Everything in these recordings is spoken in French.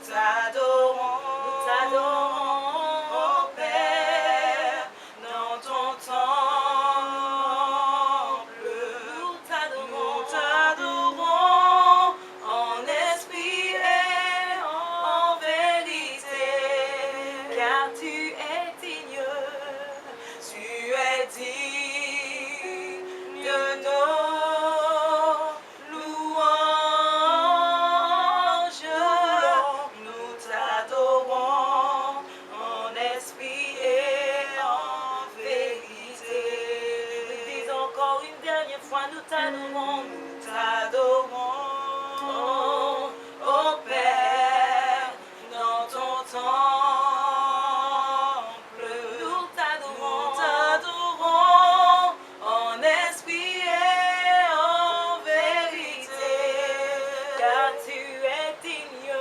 t'adorons, oh Père, dans ton temple. Nous t'adorons en esprit et en vérité, car tu es digne, tu es digne de nos louanges. Nous t'adorons en esprit et en vérité. Nous disons encore une dernière fois, nous t'adorons, oh Père, dans ton temple. Nous t'adorons en esprit et en vérité, car tu es digne,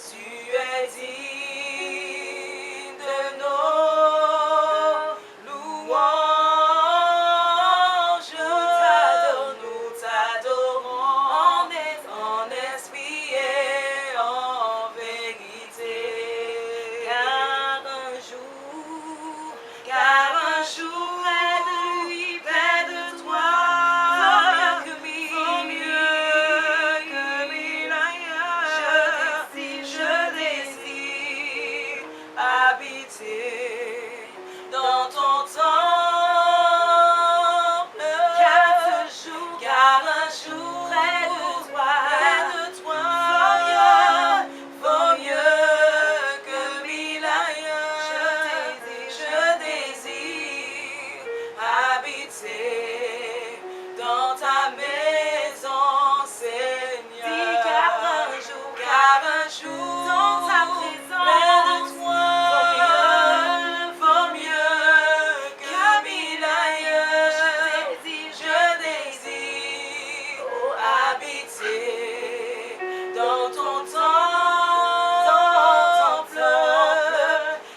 tu es digne de nos louanges. Nous t'adorons en esprit et en vérité, car un jour près de lui, près de toi, vaut mieux que mille ailleurs. Je désire habiter dans ton temple, car un jour près de toi, vaut mieux que mille ailleurs. Je désire habiter dans ta maison, Seigneur. Dis car un jour, dans ta présence, près de toi, vaut mieux que mille ailleurs. Je désire habiter dans ton temple,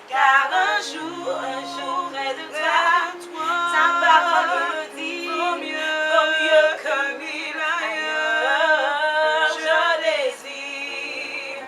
car un jour près de toi, ta parole me dit, vaut mieux que mille ailleurs. Je désire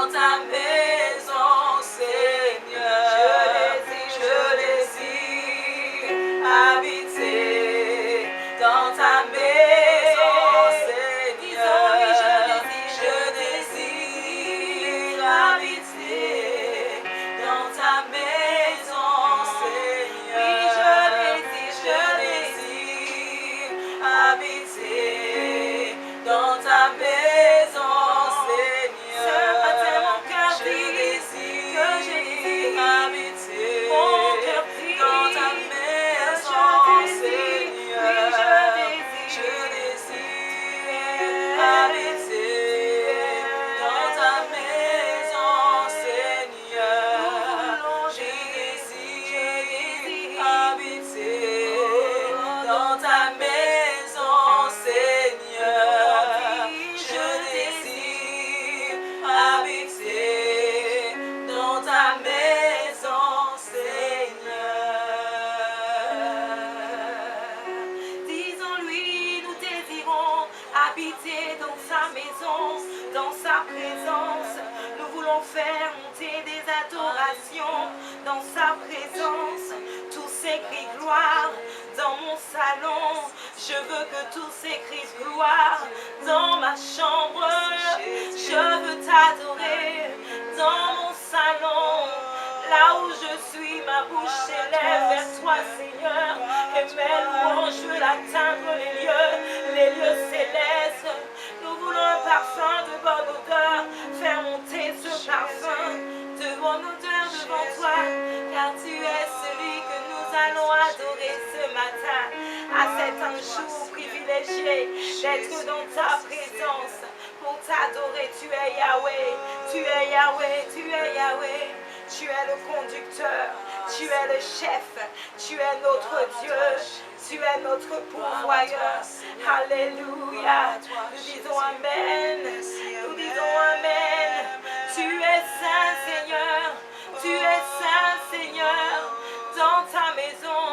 dans ta maison, Seigneur. Je désire habiter dans ta maison, Seigneur. Je désire habiter dans ta maison, Seigneur. Je désire habiter dans ta maison, Seigneur. Mon cœur dit que je habiter dans ta maison, Seigneur. Je désire habiter dans ta maison, Seigneur. Je désire habiter dans ta maison, Seigneur. Je désire habiter dans ta maison, Seigneur. Disons-lui, nous désirons habiter dans sa maison, dans sa présence. Nous voulons faire monter des adorations dans sa présence. Tous ces cris gloire dans mon salon. Je veux que tous ces cris gloire dans ma chambre. Je veux t'adorer dans mon salon. Là où je suis, ma bouche s'élève vers toi, Seigneur. Et mes louanges, je veux l'atteindre les lieux célestes. Nous voulons un parfum de bonne odeur, faire monter ce parfum de bonne odeur devant toi, car tu es celui que nous allons adorer ce matin. À cet un jour privilégié d'être dans ta présence pour t'adorer. Tu es Yahweh, tu es Yahweh, tu es Yahweh. Tu es le conducteur, tu es le chef, tu es notre Dieu, tu es notre pourvoyeur. Alléluia. Nous disons Amen. Nous disons Amen. Tu es saint, Seigneur. Tu es saint, Seigneur. Dans ta maison,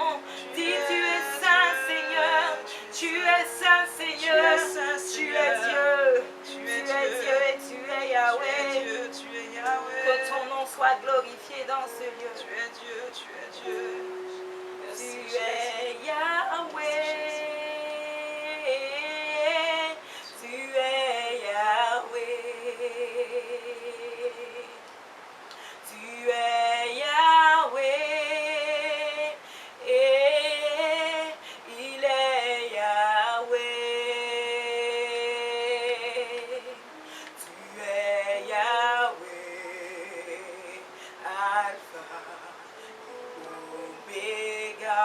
dis tu es saint, Seigneur. Tu es saint, Seigneur. Tu es Dieu. Tu es Dieu et tu es Yahweh. Que ton nom soit glorifié dans ce lieu. Tu es Dieu, tu es Dieu. Tu es Yahweh. Tu es Yahweh. Tu es Yahweh. Et il est Yahweh. Tu es Yahweh. Alpha, Omega.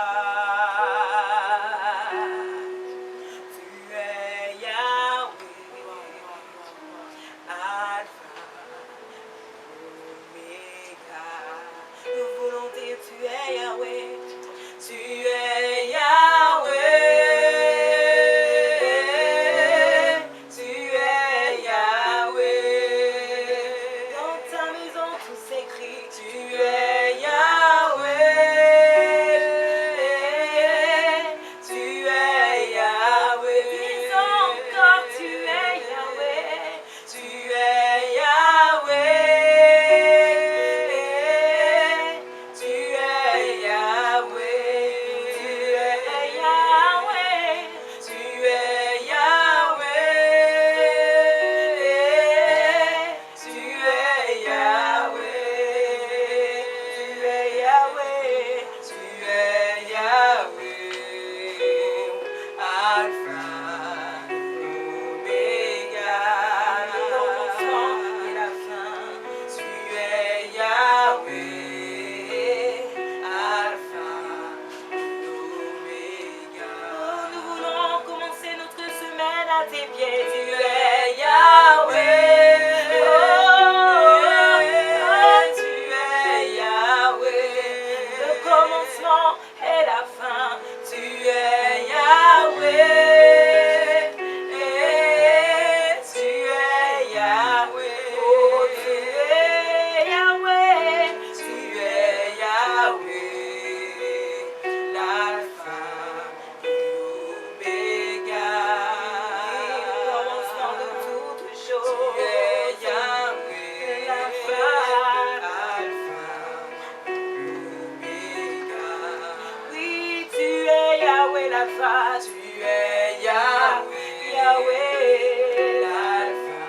l'alpha, tu es Yahweh, Yahweh. l'alpha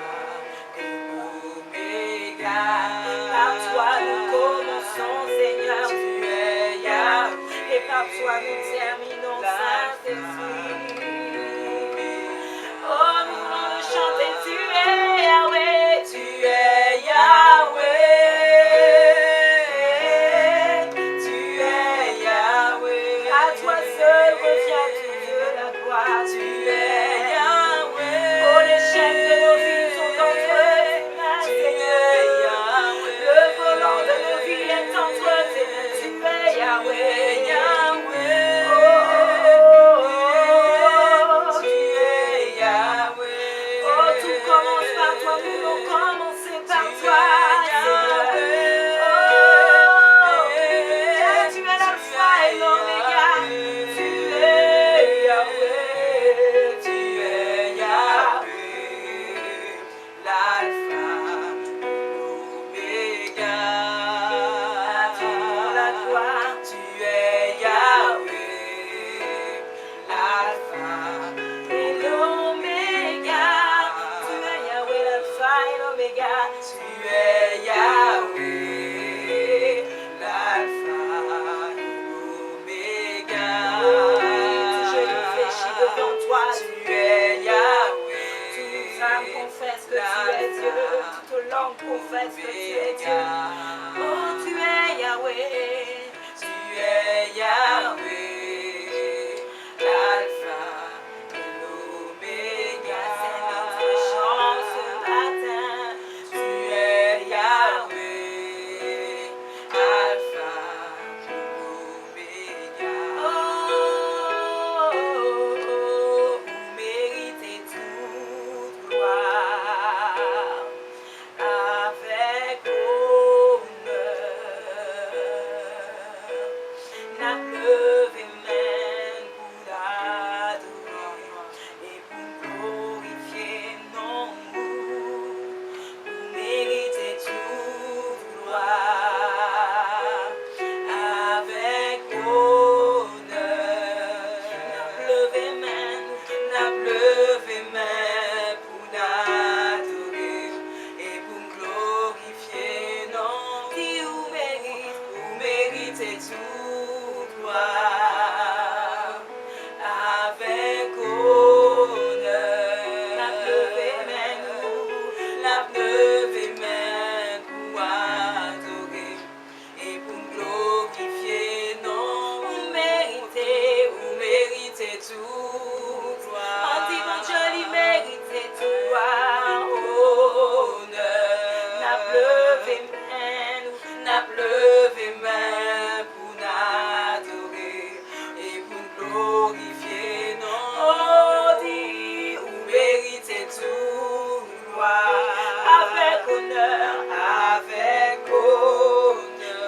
et l'oméga. Par toi nous commençons, Seigneur. Tu es Yahweh, Et par toi nous terminons, Saint-Esprit. Oh, nous voulons le chanter, tu es Yahweh, tu es Yahweh, tu es Yahweh. à toi seul revient toute la gloire. Tu es Yahweh. Oh, les chaînes de nos vies sont entre tes mains, Tu Seigneur. es Yahweh. Le volant de nos vies est entre tes mains. Tu es Yahweh. Yahweh. Oh, Tu es Yahweh. oh, tout commence par toi. Nous voulons commencer par toi, Seigneur. Oh, car tu es l'alpha et l'oméga. Tu es Yahweh. Tu es Yahweh, l'alpha, l'oméga. À toi la gloire. Tu es Yahweh, l'alpha Et l'oméga. Tu es Yahweh, l'alpha et l'oméga. Tu es Yahweh, l'alpha et l'oméga. Tout je réfléchis devant toi. Tu es Yahweh, Toute âme confesse que tu es Dieu. Toute langue confesse que tu es Dieu. Oh, tu es Yahweh. tu es Yahweh, l'alpha et l'oméga. C'est notre chant ce matin. Tu es Yahweh, alpha et l'oméga. Oh, vous méritez toute gloire avec honneur. N'a levé main pour l'adorer et pour glorifier non vous méritez toute gloire avec honneur. N'a levé main pour l'adorer et pour glorifier non qui vous méritez toute gloire avec honneur. N'a levé main pour adorer et pour glorifier non vous méritez toute gloire. En dit mon Dieu, il méritait toute gloire. Honneur. N'a levé main pour n'adorer et pour glorifier non. Oh, dit Vous méritez toute gloire avec honneur. avec honneur.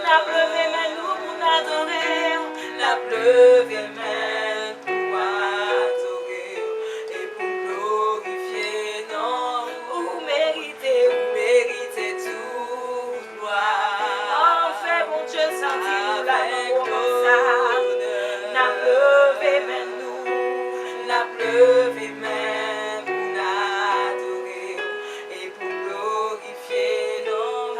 N'a levé main nous pour l'adorer. N'a levé main pour adorer et pour glorifier non. Vous méritez. Toute gloire. Enfin, bon Dieu, sentis-nous la avec honneur. N'a levé main nous. N'a levé main pour l'adorer et pour glorifier non.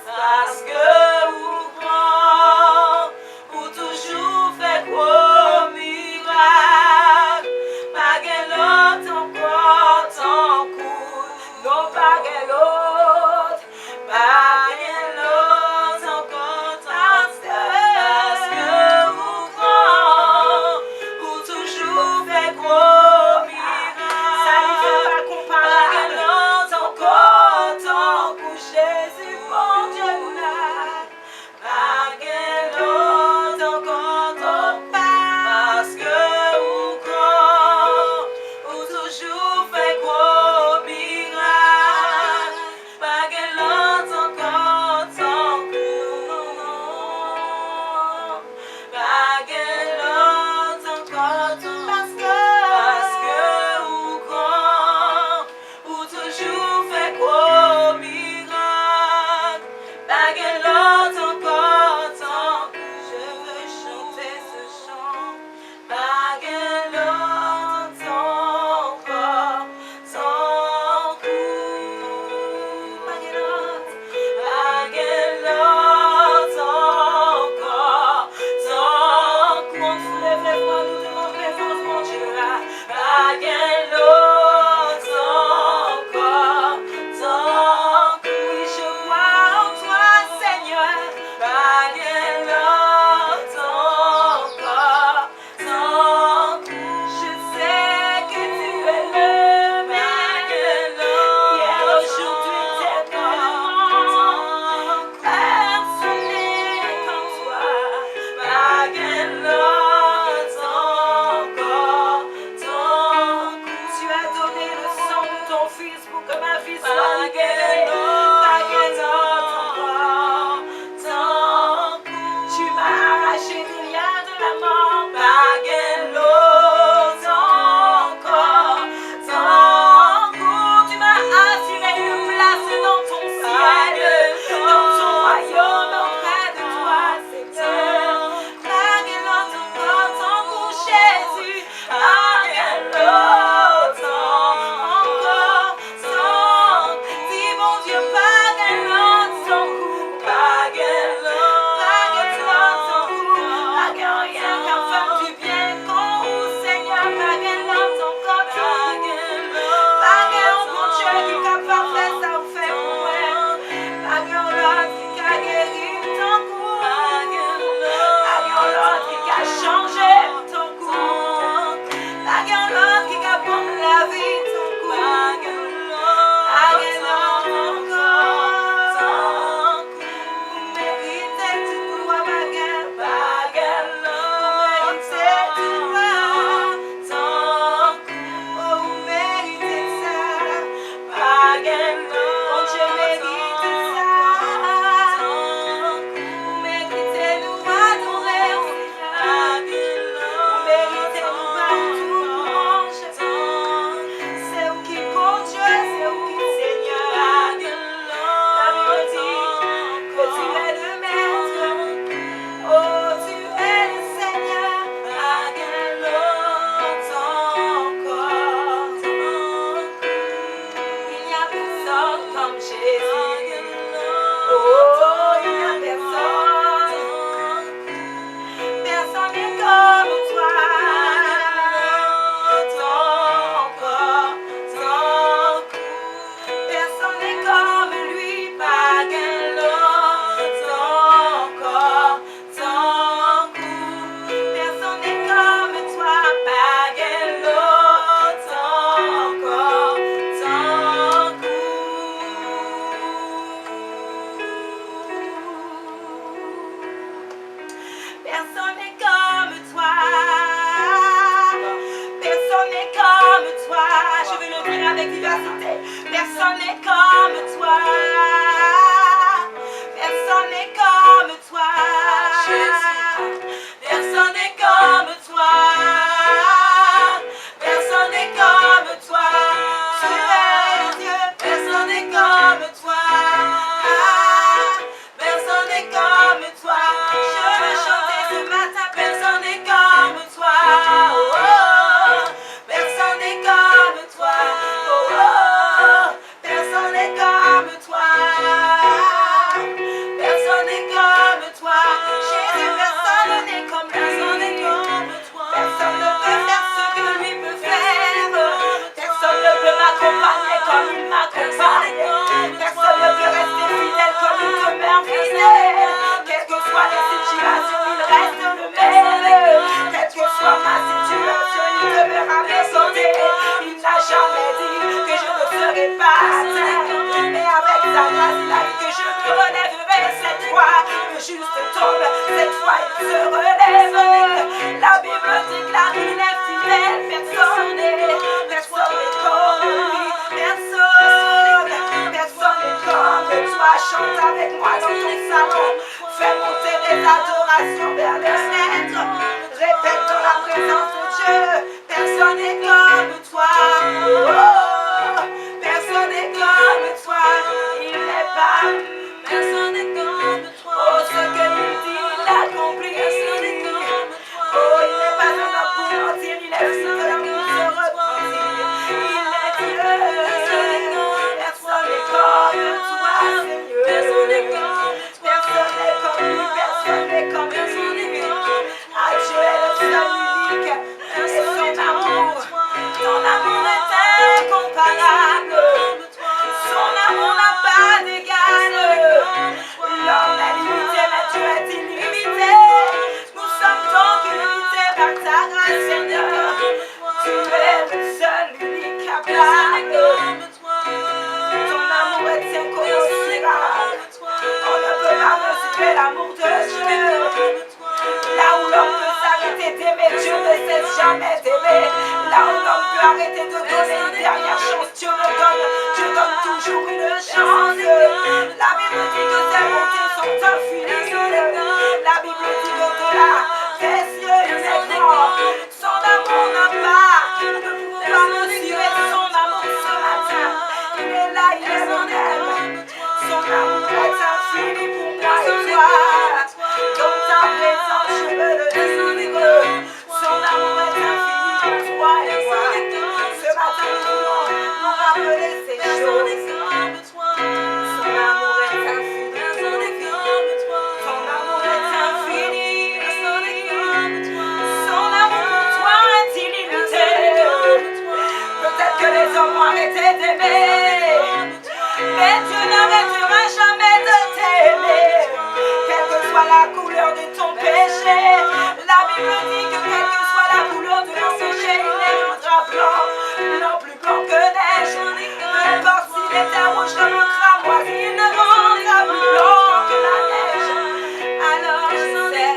Parce que vous grand, vous toujours fait gros miracle. Pas qu'un l'autre encore ton coup, non pas qu'un l'autre, pas qu'un l'autre encore ton parce que vous grand, vous toujours fait gros miracle. Ça n'y fait pas Pas qu'un comparable. l'autre encore ton coup, Jésus, mon Dieu, nous l'a. pas qu'un l'autre encore ton parce que vous grand, vous toujours fait gros miracle. Pas qu'un l'autre encore ton pas qu'un l'autre encore ton parce que vous grand, vous toujours fait gros miracle. Pas qu'un l'autre encore ton Je veux chanter ce chant. pas qu'un Personne n'est comme toi. Personne n'est comme toi. Personne n'est comme toi. Personne n'est comme toi. Tu es Dieu. Personne n'est comme toi. Personne n'est comme toi. Je veux chanter ce matin. Personne n'est comme toi. Oh, personne n'est comme toi. Oh, oh, personne n'est comme toi. Personne n'est comme toi. Jésus, personne n'est comme Personne n'est lui. comme toi. Personne ne peut faire ce que lui peut faire. Personne ne peut m'accompagner comme il m'accompagne. Personne ne peut rester fidèle comme il demeure fidèle. Quelles que soient les situations, il reste le même. Quelle que soit ma situation, il demeure à mes côtés. Il n'a jamais dit que je ne serai pas atteint. Mais avec sa grâce, il a dit que je me relèverai cette fois. Le juste tombe, cette fois il se relève. La Bible déclare qu'il est fidèle. Personne n'est comme lui. Personne n'est comme toi. Chante avec moi dans ton salon. Fais monter les adorations vers le maître. Répète dans la présence de Dieu. Personne n'est comme toi. Oh, personne n'est comme toi. Il n'est pas. Personne n'est comme toi. Oh, ce qu'il dit, il l'accomplit. Personne n'est comme toi. Oh, il n'est pas un homme pour mentir. Il est fidèle pour se repentir. Il est Dieu. Personne n'est comme toi, Seigneur. Personne n'est comme toi. Personne n'est comme lui. Personne n'est comme lui. Ah, Dieu est le seul unique. Et son amour. Ton amour est incomparable. Son amour n'a pas d'égal. L'homme est limité, mais Dieu est illimité. Nous sommes donc illimités par ta grâce, Seigneur. Tu es le seul, l'unique capable. Ton amour est incommensurable. On ne peut pas mesurer l'amour de Dieu. Là où l'homme peut s'arrêter d'aimer, Dieu ne cesse jamais d'aimer. Là où l'homme peut arrêter de donner une dernière chance, Dieu donne toujours une chance. La Bible dit que ses bontés sont infinies. La Bible dit qu'au-delà des cieux, il est grand. Son amour n'a pas. Nous ne pouvons pas mesurer son amour ce matin. Il est là, il est mon aime. Son amour est infini pour moi et toi. Dans ta présence, je veux le dire. Son amour est infini pour toi et moi. Ce matin, nous voulons nous rappeler ces choses. Son amour est infini. Son amour est infini. Son amour pour toi est illimité. Peut-être que les hommes ont arrêté d'aimer, mais Dieu n'arrêtera jamais de t'aimer. Quelle que soit la couleur de ton péché, la Bible dit que quelle que soit la couleur de ton péché, il deviendra blanc, blanc plus blanc que neige. Peu importe s'il était rouge comme le cramoisi, il ne rendra plus blanc que la neige. Alors je sais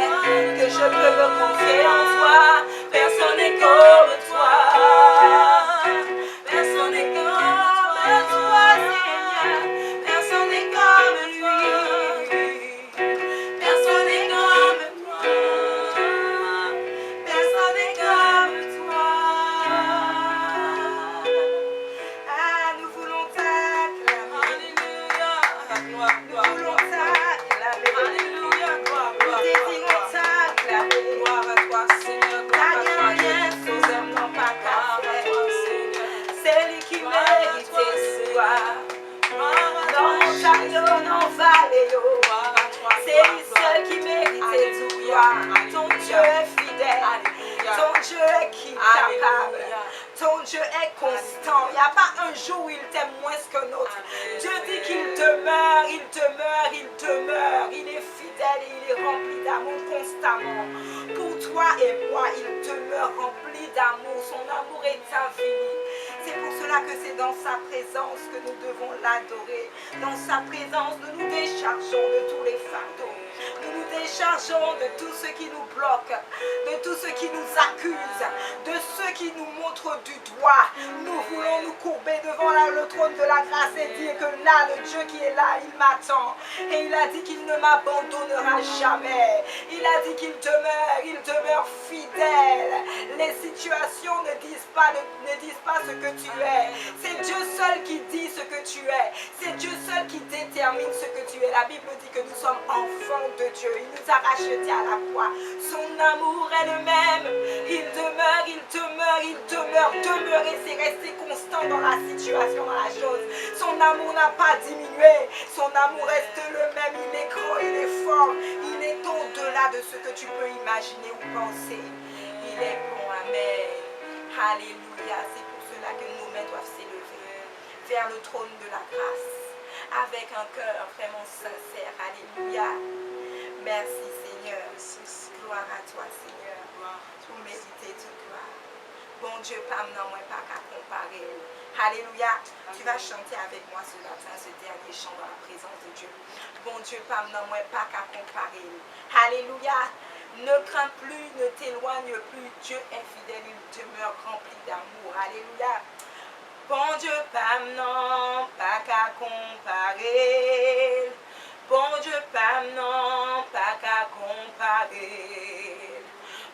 que je peux me confier en toi. Personne n'est comme toi. Personne n'est comme toi, Seigneur. Personne n'est comme lui. Personne n'est comme toi. Personne n'est comme toi. Ah, nous voulons t'acclamer. Nous voulons t'acclamer. Nous désirons t'acclamer. Car il n'y a rien que nous n'avons pas qu'à faire. C'est lui qui mérite ce soir. Dans montagne, dans vallée, c'est lui seul qui mérite tout. Ton Dieu est fidèle. Ton Dieu est capable. Ton Dieu est constant. Il n'y a pas un jour où il t'aime moins que l'autre. Dieu dit qu'il demeure, il demeure, il demeure. Il est fidèle et il est rempli d'amour constamment. Pour toi et moi, il demeure rempli d'amour. Son amour est infini. C'est pour cela que c'est dans sa présence que nous devons l'adorer. Dans sa présence, nous nous déchargeons de tous les fardeaux. Nous nous déchargeons de tout ce qui nous bloque, de tout ce qui nous accuse, de ceux qui nous montrent du doigt. Nous voulons nous courber devant le trône de la grâce et dire que là, le Dieu qui est là, il m'attend. Et il a dit qu'il ne m'abandonnera jamais. Il a dit qu'il demeure fidèle. Les situations ne disent pas ce que tu es. C'est Dieu seul qui dit ce que tu es. C'est Dieu seul qui détermine ce que tu es. La Bible dit que nous sommes enfants de Dieu. Il nous a rachetés à la croix. Son amour est le même. Il demeure. Demeurer, c'est rester constant dans la situation, dans la chose. Son amour n'a pas diminué. Son amour reste le même. Il est grand, il est fort. Il est au-delà de ce que tu peux imaginer ou penser. Il est bon, amen. Alléluia. C'est pour cela que nos mains doivent s'élever vers le trône de la grâce. Avec un cœur vraiment sincère. Alléluia. Merci Seigneur. Gloire à toi Seigneur. Pour mériter toute gloire. Bon Dieu, pas non, moi pas qu'à comparer. Alléluia. Tu vas chanter avec moi ce matin, ce dernier chant dans la présence de Dieu. Bon Dieu, pas non, moi pas qu'à comparer. Alléluia. Ne crains plus, ne t'éloigne plus. Dieu est fidèle, il demeure rempli d'amour. Alléluia. Bon Dieu, pas non, pas qu'à comparer. Bon Dieu, pas non, pas qu'à comparer.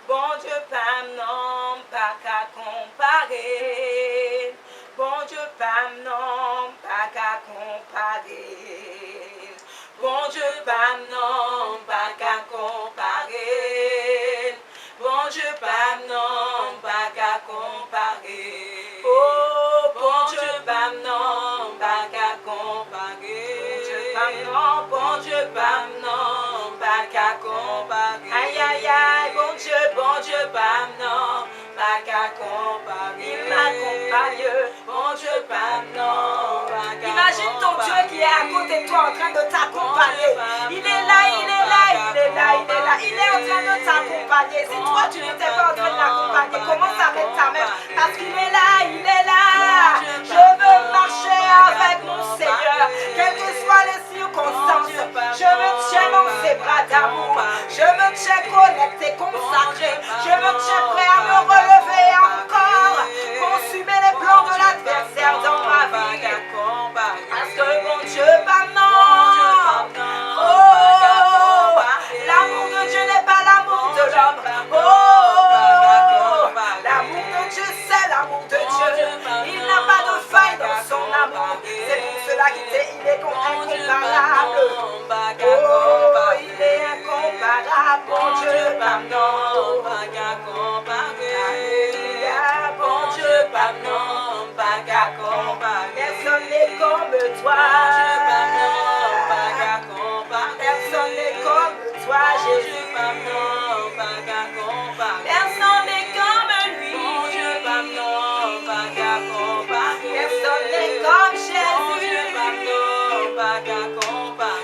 Bon Dieu, pas non, pas qu'à comparer. Bon Dieu, pas non, pas qu'à comparer. Bon Dieu, pas non, pas qu'à comparer. Bon Dieu, pas non, pas qu'à comparer. Oh, bon Dieu, pas non, pas qu'à comparer. Bon Dieu, pas non, pas qu'à comparer. Aïe, aïe, aïe, bon Dieu, pas non, pas qu'à comparer. Il m'accompagne, bon Dieu, pas non, pas qu'à comparer. Imagine ton Dieu qui est à côté de toi en train de t'accompagner. Il est là, il est là, il est là, il est là. Il est en train de t'accompagner. Si toi tu n'étais pas en train de l'accompagner, commence à mettre ta main. Parce qu'il est là, il est là. Je veux marcher avec mon Seigneur. Quelles que soient les circonstances, je me tiens dans ses bras d'amour. Je me tiens connecté, consacré. Je me tiens prêt à me relever encore. Consumer les plans de l'adversaire dans ma vie. Parce que mon Dieu, pas non. Oh, l'amour de Dieu n'est pas l'amour de l'homme. Oh, l'amour de Dieu, c'est l'amour de Dieu. Il n'a pas de faille dans son amour. C'est pour cela qu'il est incomparable. Oh, il est incomparable. Bon Dieu, pardon. Alléluia. Bon Dieu, pardon. Personne n'est comme toi. Personne n'est comme toi, Jésus. Personne n'est comme lui. Personne n'est comme Jésus.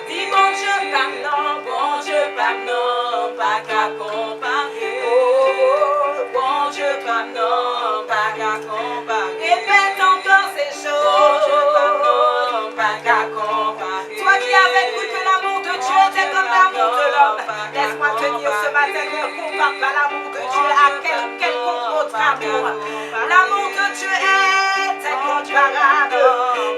Dis bon Dieu, pardon, bon Dieu, pardon, pas qu'à comparer. Oh, bon Dieu, pardon, pas qu'à comparer. Répète encore ces choses. Bon Dieu, pardon, pas qu'à comparer. Toi qui avais cru que l'amour de Dieu était comme l'amour de l'homme, laisse-moi te dire ce matin, ne compare pas l'amour de Dieu à quelconque autre amour. L'amour de Dieu est incomparable.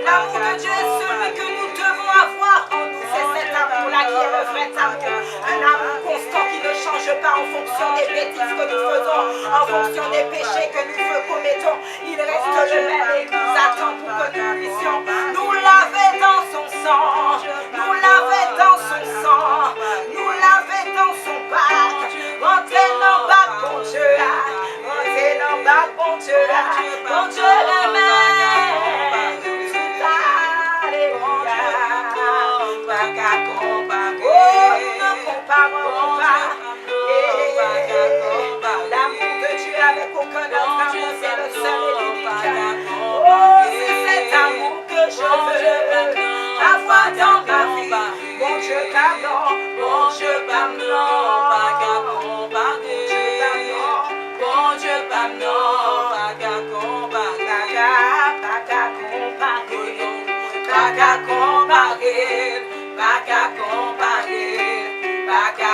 L'amour de Dieu est celui que nous devons avoir en nous. C'est cet amour-là qui est le vrai amour. Un amour constant qui ne change pas en fonction des bêtises que nous faisons, en fonction des péchés que nous commettons. Il reste le même et il nous attend pour que nous puissions nous laver dans son sang. Nous laver dans son sang. Nous laver dans son bac. Rentrer dans le bac, bon Dieu. Rentrer dans le bac, bon Dieu. Bon Dieu, l'amen. L'amour de Dieu avec aucun autre amour, c'est le seul et l'unique. Oh, c'est cet amour que je veux avoir dans ma vie. Bon Dieu, pardon, bon Dieu, pardon, pas qu'à comparer. Bon Dieu, pardon, pas qu'à comparer. Pas qu'à comparer. Pas qu'à comparer. Pas qu'à comparer. Pas qu'à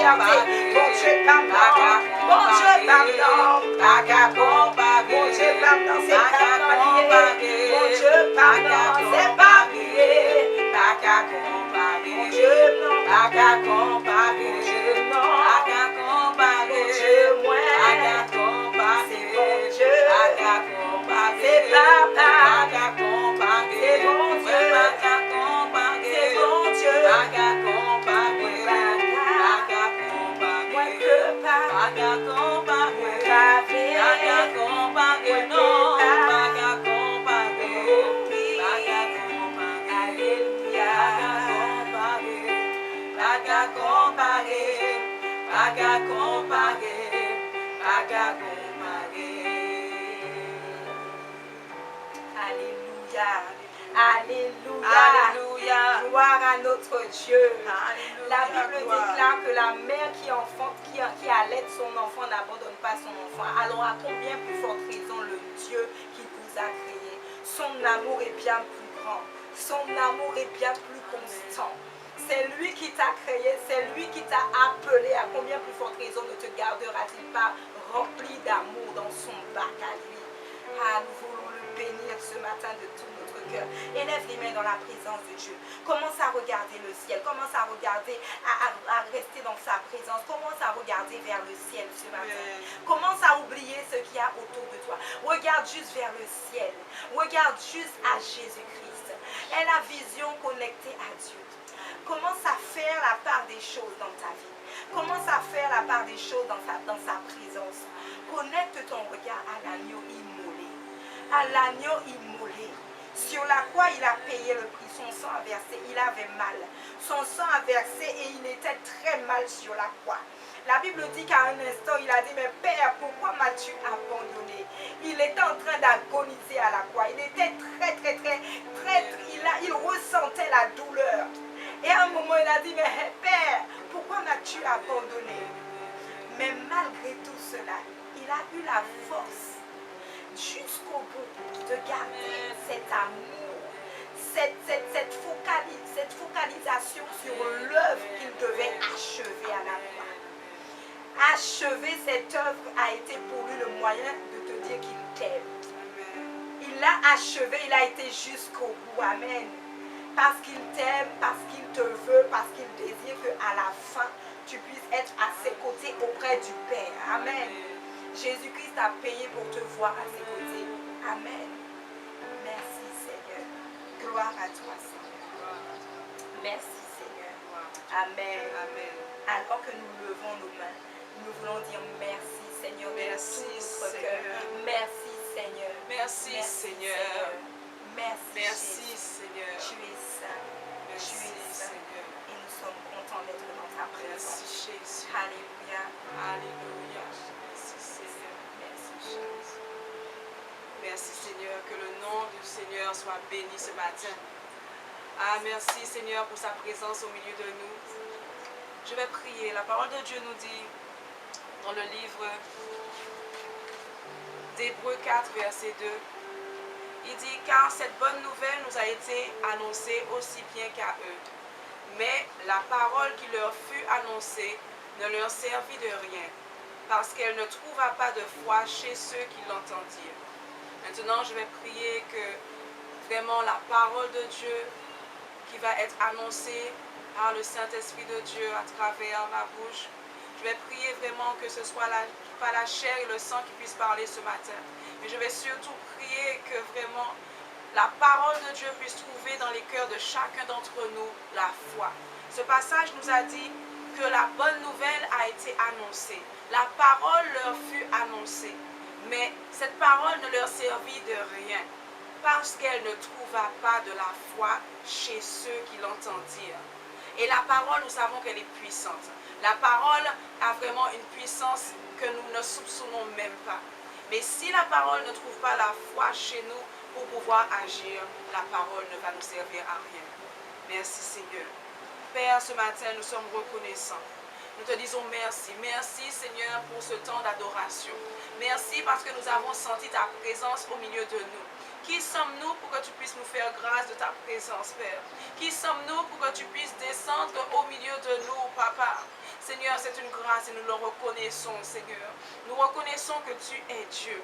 fierté. Bon Dieu, pardon. Bon Dieu, pardon. Pas qu'à comparer. Bon Dieu, pardon, c'est pas lié. Bon Dieu, pardon, c'est pas lié. Pas qu'à comparer. Bon Dieu, non. Pas qu'à comparer. Bon Dieu, non. Pas qu'à comparer. Bon Dieu, moi. Pas qu'à comparer. C'est bon Dieu. Pas qu'à comparer. C'est papa. Pas qu'à comparer. C'est bon Dieu. Pas qu'à comparer. C'est bon Dieu. Pas qu'à comparer. Pas qu'à comparer. Moi que pas. Pas qu'à comparer. Pas qu'à comparer. Non. Pas qu'à comparer. Pas qu'à comparer. Alléluia. Pas qu'à comparer. Pas qu'à comparer. Pas qu'à comparer. Alléluia. Alléluia. Alléluia. Gloire à notre Dieu. Alléluia. La Bible déclare que la mère qui enfante, qui allaite son enfant n'abandonne pas son enfant. Alors à combien plus forte raison le Dieu qui vous a créé? Son amour est bien plus grand. Son amour est bien plus constant. C'est lui qui t'a créé, c'est lui qui t'a appelé. À combien plus forte raison ne te gardera-t-il pas rempli d'amour dans son bac à lui? Ah, nous voulons le bénir ce matin de tout notre cœur. Élève les mains dans la présence de Dieu. Commence à regarder le ciel. Commence à regarder, à rester dans sa présence. Commence à regarder vers le ciel ce matin. Commence à oublier ce qu'il y a autour de toi. Regarde juste vers le ciel. Regarde juste à Jésus-Christ. Aie la vision connectée à Dieu. Commence à faire la part des choses dans ta vie. Commence à faire la part des choses dans sa présence. Connecte ton regard à l'agneau immolé. À l'agneau immolé. Sur la croix, il a payé le prix. Son sang a versé. Il avait mal. Son sang a versé et il était très mal sur la croix. La Bible dit qu'à un instant, il a dit, mais Père, pourquoi m'as-tu abandonné? Il était en train d'agoniser à la croix. Il était il ressentait la douleur. Et à un moment, il a dit, mais Père, pourquoi m'as-tu abandonné? Mais malgré tout cela, il a eu la force jusqu'au bout de garder cet amour, cette focalisation sur l'œuvre qu'il devait achever à la croix. Achever cette œuvre a été pour lui le moyen de te dire qu'il t'aime. Il l'a achevé, il a été jusqu'au bout. Amen. Parce qu'il t'aime, parce qu'il te veut, parce qu'il désire qu'à la fin, tu puisses être à ses côtés auprès du Père. Amen. Jésus-Christ a payé pour te voir à ses côtés. Amen. Merci Seigneur. Gloire à toi Seigneur. Merci Seigneur. Amen. Amen. Alors que nous levons nos mains, nous voulons dire merci Seigneur. Merci Seigneur. Merci Seigneur. Merci Seigneur. Merci Seigneur. Tu es saint. Tu es saint. Et nous sommes contents d'être dans ta présence. Merci Jésus. Alléluia. Alléluia. Merci Seigneur. Merci Jésus. Merci Seigneur. Que le nom du Seigneur soit béni ce matin. Ah, merci Seigneur pour sa présence au milieu de nous. Je vais prier. La parole de Dieu nous dit dans le livre d'Hébreux 4, verset 2. Il dit, car cette bonne nouvelle nous a été annoncée aussi bien qu'à eux. Mais la parole qui leur fut annoncée ne leur servit de rien, parce qu'elle ne trouva pas de foi chez ceux qui l'entendirent. Maintenant, je vais prier que vraiment la parole de Dieu qui va être annoncée par le Saint-Esprit de Dieu à travers ma bouche, je vais prier vraiment que ce soit pas la chair et le sang qui puissent parler ce matin. Mais je vais surtout prier que vraiment la parole de Dieu puisse trouver dans les cœurs de chacun d'entre nous la foi. Ce passage nous a dit que la bonne nouvelle a été annoncée. La parole leur fut annoncée. Mais cette parole ne leur servit de rien parce qu'elle ne trouva pas de la foi chez ceux qui l'entendirent. Et la parole, nous savons qu'elle est puissante. La parole a vraiment une puissance que nous ne soupçonnons même pas. Mais si la parole ne trouve pas la foi chez nous pour pouvoir agir, la parole ne va nous servir à rien. Merci Seigneur. Père, ce matin, nous sommes reconnaissants. Nous te disons merci. Merci Seigneur pour ce temps d'adoration. Merci parce que nous avons senti ta présence au milieu de nous. Qui sommes-nous pour que tu puisses nous faire grâce de ta présence, Père? Qui sommes-nous pour que tu puisses descendre au milieu de nous, Papa? Seigneur, c'est une grâce et nous le reconnaissons, Seigneur. Nous reconnaissons que tu es Dieu.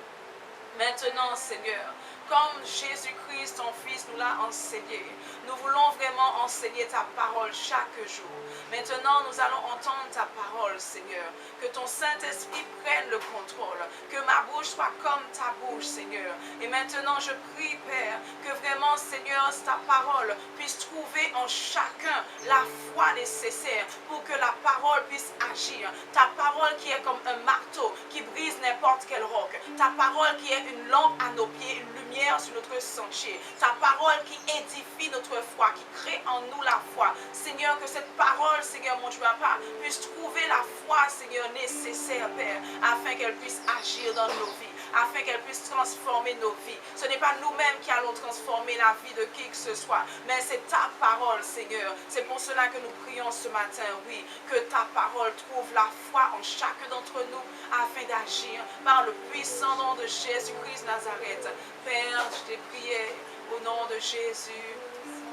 Maintenant, Seigneur, comme Jésus-Christ, ton Fils, nous l'a enseigné, nous voulons vraiment enseigner ta parole chaque jour. Maintenant, nous allons entendre ta parole, Seigneur. Que ton Saint-Esprit prenne le contrôle. Que ma bouche soit comme ta bouche, Seigneur. Et maintenant, je prie, Père, que vraiment, Seigneur, ta parole puisse trouver en chacun la foi nécessaire pour que la parole puisse agir. Ta parole qui est comme un marteau, qui brise n'importe quel roc. Ta parole qui est une lampe à nos pieds, une lumière sur notre sentier. Ta parole qui édifie notre foi, qui crée en nous la foi. Seigneur, que cette parole, Seigneur, mon Dieu, Papa, puisse trouver la foi, Seigneur, nécessaire, Père, afin qu'elle puisse agir dans nos vies, afin qu'elle puisse transformer nos vies. Ce n'est pas nous-mêmes qui allons transformer la vie de qui que ce soit, mais c'est ta parole, Seigneur. C'est pour cela que nous prions ce matin, oui, que ta parole trouve la foi en chacun d'entre nous, afin d'agir par le puissant nom de Jésus-Christ Nazareth. Père, je t'ai prié au nom de Jésus.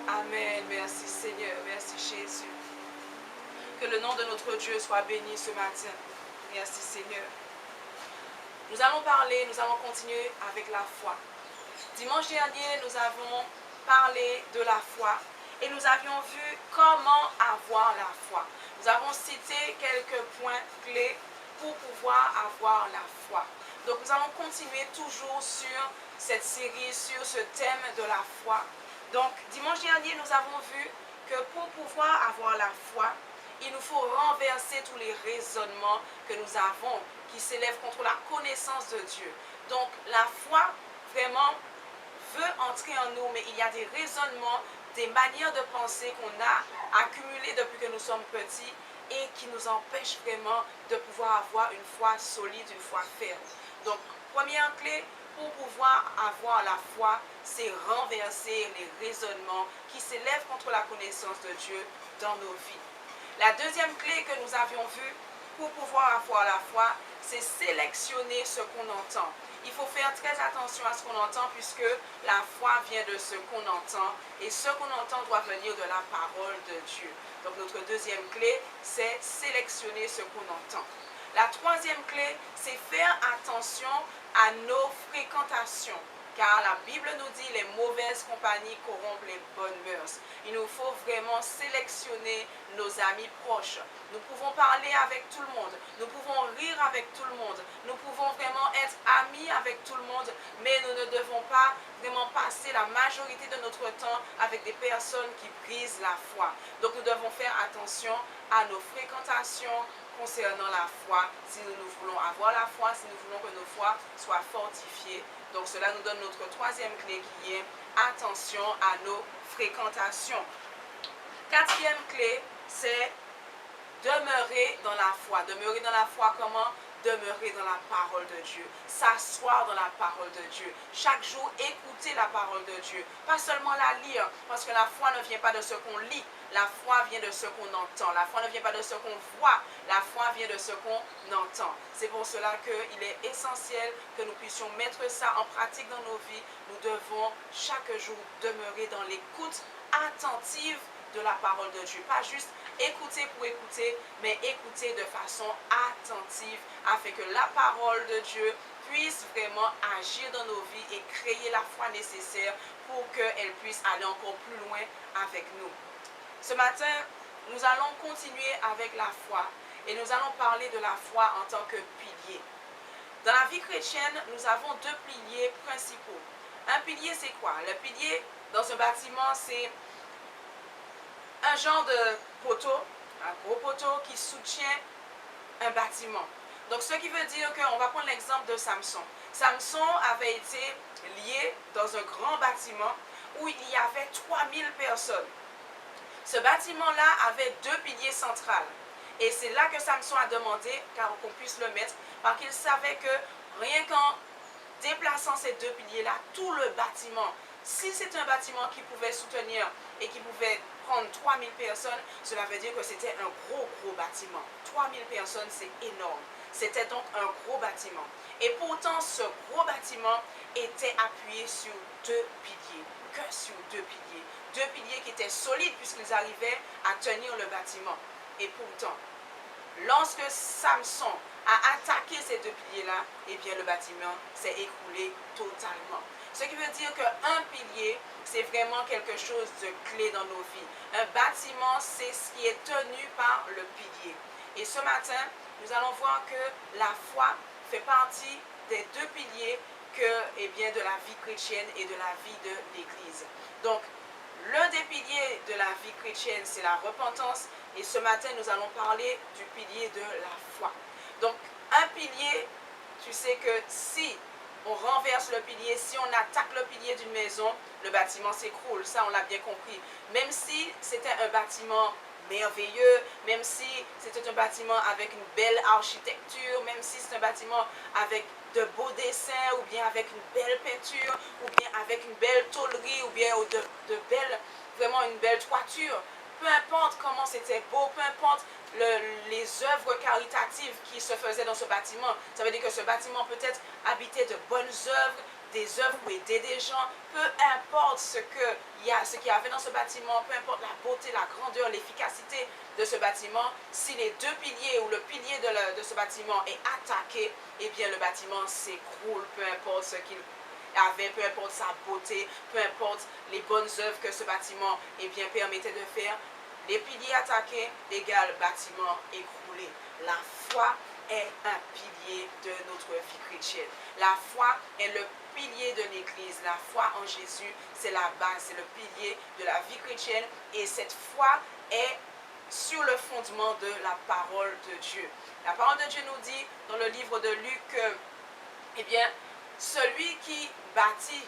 Amen. Merci Seigneur. Merci Jésus. Que le nom de notre Dieu soit béni ce matin. Merci Seigneur. Nous allons continuer avec la foi. Dimanche dernier, nous avons parlé de la foi et nous avions vu comment avoir la foi. Nous avons cité quelques points clés pour pouvoir avoir la foi. Donc nous allons continuer toujours sur cette série, sur ce thème de la foi. Donc dimanche dernier, nous avons vu que pour pouvoir avoir la foi, il nous faut renverser tous les raisonnements que nous avons qui s'élèvent contre la connaissance de Dieu. Donc la foi vraiment veut entrer en nous, mais il y a des raisonnements, des manières de penser qu'on a accumulées depuis que nous sommes petits et qui nous empêchent vraiment de pouvoir avoir une foi solide, une foi ferme. Donc première clé pour pouvoir avoir la foi, c'est renverser les raisonnements qui s'élèvent contre la connaissance de Dieu dans nos vies. La deuxième clé que nous avions vue pour pouvoir avoir la foi, c'est sélectionner ce qu'on entend. Il faut faire très attention à ce qu'on entend puisque la foi vient de ce qu'on entend et ce qu'on entend doit venir de la parole de Dieu. Donc notre deuxième clé, c'est sélectionner ce qu'on entend. La troisième clé, c'est faire attention à nos fréquentations. Car la Bible nous dit les mauvaises compagnies corrompent les bonnes mœurs. Il nous faut vraiment sélectionner nos amis proches. Nous pouvons parler avec tout le monde. Nous pouvons rire avec tout le monde. Nous pouvons vraiment être amis avec tout le monde. Mais nous ne devons pas vraiment passer la majorité de notre temps avec des personnes qui brisent la foi. Donc nous devons faire attention à nos fréquentations concernant la foi. Si nous voulons avoir la foi, si nous voulons que nos foi soient fortifiées. Donc cela nous donne notre troisième clé qui est attention à nos fréquentations. Quatrième clé, c'est demeurer dans la foi. Demeurer dans la foi comment? Demeurer dans la parole de Dieu. S'asseoir dans la parole de Dieu. Chaque jour, écouter la parole de Dieu. Pas seulement la lire, parce que la foi ne vient pas de ce qu'on lit. La foi vient de ce qu'on entend. La foi ne vient pas de ce qu'on voit. La foi vient de ce qu'on entend. C'est pour cela qu'il est essentiel que nous puissions mettre ça en pratique dans nos vies. Nous devons chaque jour demeurer dans l'écoute attentive de la parole de Dieu. Pas juste écouter pour écouter, mais écouter de façon attentive afin que la parole de Dieu puisse vraiment agir dans nos vies et créer la foi nécessaire pour qu'elle puisse aller encore plus loin avec nous. Ce matin, nous allons continuer avec la foi et nous allons parler de la foi en tant que pilier. Dans la vie chrétienne, nous avons deux piliers principaux. Un pilier, c'est quoi? Le pilier dans un bâtiment, c'est un genre de poteau, un gros poteau qui soutient un bâtiment. Donc, ce qui veut dire qu'on va prendre l'exemple de Samson. Samson avait été lié dans un grand bâtiment où il y avait 3000 personnes. Ce bâtiment-là avait deux piliers centrales. Et c'est là que Samson a demandé qu'on puisse le mettre, parce qu'il savait que rien qu'en déplaçant ces deux piliers-là, tout le bâtiment, si c'est un bâtiment qui pouvait soutenir et qui pouvait prendre 3000 personnes, cela veut dire que c'était un gros bâtiment. 3000 personnes, c'est énorme. C'était donc un gros bâtiment. Et pourtant, ce gros bâtiment était appuyé sur deux piliers. Que sur deux piliers. Deux piliers qui étaient solides puisqu'ils arrivaient à tenir le bâtiment. Et pourtant, lorsque Samson a attaqué ces deux piliers-là, eh bien le bâtiment s'est écroulé totalement. Ce qui veut dire qu'un pilier, c'est vraiment quelque chose de clé dans nos vies. Un bâtiment, c'est ce qui est tenu par le pilier. Et ce matin, nous allons voir que la foi fait partie des deux piliers eh bien, de la vie chrétienne et de la vie de l'Église. Donc, l'un des piliers de la vie chrétienne, c'est la repentance. Et ce matin, nous allons parler du pilier de la foi. Donc, un pilier, tu sais que si on renverse le pilier, si on attaque le pilier d'une maison, le bâtiment s'écroule. Ça, on l'a bien compris. Même si c'était un bâtiment merveilleux, même si c'était un bâtiment avec une belle architecture, même si c'est un bâtiment avec de beaux dessins, ou bien avec une belle peinture, ou bien avec une belle tôlerie, ou bien vraiment une belle toiture. Peu importe comment c'était beau, peu importe les œuvres caritatives qui se faisaient dans ce bâtiment. Ça veut dire que ce bâtiment peut-être habitait de bonnes œuvres, des œuvres pour aider des gens. Peu importe ce qu'il y avait dans ce bâtiment, peu importe la beauté, la grandeur, l'efficacité de ce bâtiment, si les deux piliers ou le pilier de ce bâtiment est attaqué, eh bien le bâtiment s'écroule, peu importe ce qu'il avait, peu importe sa beauté, peu importe les bonnes œuvres que ce bâtiment eh bien, permettait de faire. Les piliers attaqués égale bâtiment écroulé. La foi est un pilier de notre vie chrétienne. La foi est le pilier de l'Église. La foi en Jésus, c'est la base, c'est le pilier de la vie chrétienne. Et cette foi est sur le fondement de la parole de Dieu. La parole de Dieu nous dit dans le livre de Luc que, eh bien, celui qui bâtit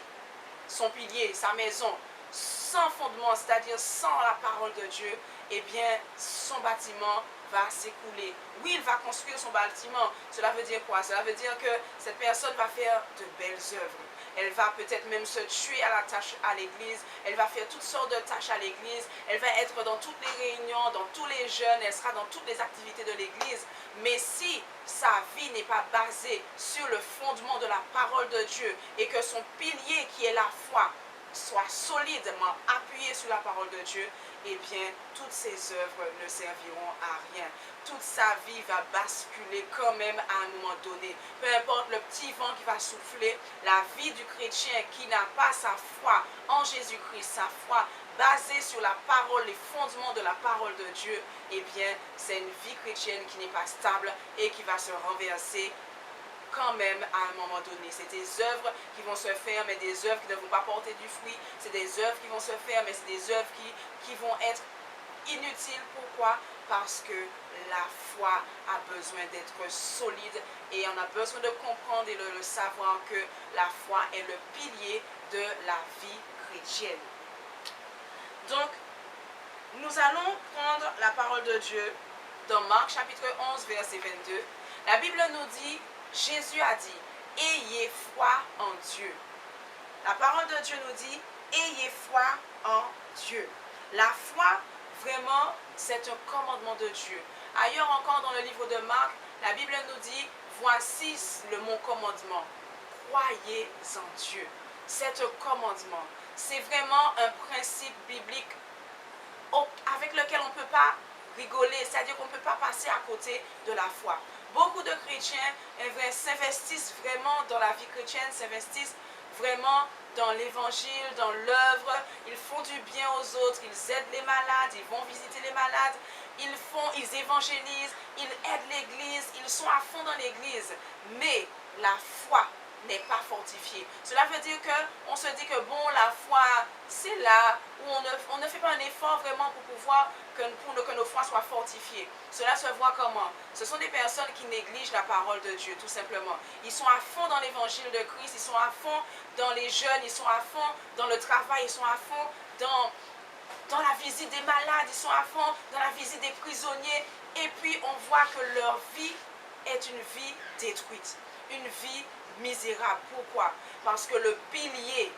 son pilier, sa maison, sans fondement, c'est-à-dire sans la parole de Dieu, eh bien, son bâtiment va s'écouler. Oui, il va construire son bâtiment. Cela veut dire quoi? Cela veut dire que cette personne va faire de belles œuvres. Elle va peut-être même se tuer à la tâche à l'église. Elle va faire toutes sortes de tâches à l'église. Elle va être dans toutes les réunions, dans tous les jeûnes. Elle sera dans toutes les activités de l'église. Mais si sa vie n'est pas basée sur le fondement de la parole de Dieu et que son pilier qui est la foi soit solidement appuyé sur la parole de Dieu, eh bien, toutes ses œuvres ne serviront à rien. Toute sa vie va basculer quand même à un moment donné. Peu importe le petit vent qui va souffler, la vie du chrétien qui n'a pas sa foi en Jésus-Christ, sa foi basée sur la parole, les fondements de la parole de Dieu, eh bien, c'est une vie chrétienne qui n'est pas stable et qui va se renverser quand même à un moment donné. C'est des œuvres qui vont se faire, mais des œuvres qui ne vont pas porter du fruit. C'est des œuvres qui vont se faire, mais c'est des œuvres qui vont être inutiles. Pourquoi? Parce que la foi a besoin d'être solide et on a besoin de comprendre et de le savoir que la foi est le pilier de la vie chrétienne. Donc, nous allons prendre la parole de Dieu dans Marc chapitre 11, verset 22. La Bible nous dit, Jésus a dit, ayez foi en Dieu. La parole de Dieu nous dit, ayez foi en Dieu. La foi, vraiment, c'est un commandement de Dieu. Ailleurs encore dans le livre de Marc, la Bible nous dit, voici mon commandement, croyez en Dieu. C'est un commandement. C'est vraiment un principe biblique avec lequel on ne peut pas rigoler, c'est-à-dire qu'on ne peut pas passer à côté de la foi. Beaucoup de chrétiens s'investissent vraiment dans la vie chrétienne, s'investissent vraiment dans l'évangile, dans l'œuvre. Ils font du bien aux autres, ils aident les malades, ils vont visiter les malades, ils évangélisent, ils aident l'église, ils sont à fond dans l'église. Mais la foi n'est pas fortifiée. Cela veut dire qu'on se dit que bon, la foi, c'est là où on ne fait pas un effort vraiment pour pouvoir que nos foi soient fortifiées. Cela se voit comment? Ce sont des personnes qui négligent la parole de Dieu, tout simplement. Ils sont à fond dans l'évangile de Christ, ils sont à fond dans les jeûnes, ils sont à fond dans le travail, ils sont à fond dans la visite des malades, ils sont à fond dans la visite des prisonniers. Et puis on voit que leur vie est une vie détruite, une vie misérable. Pourquoi? Parce que le pilier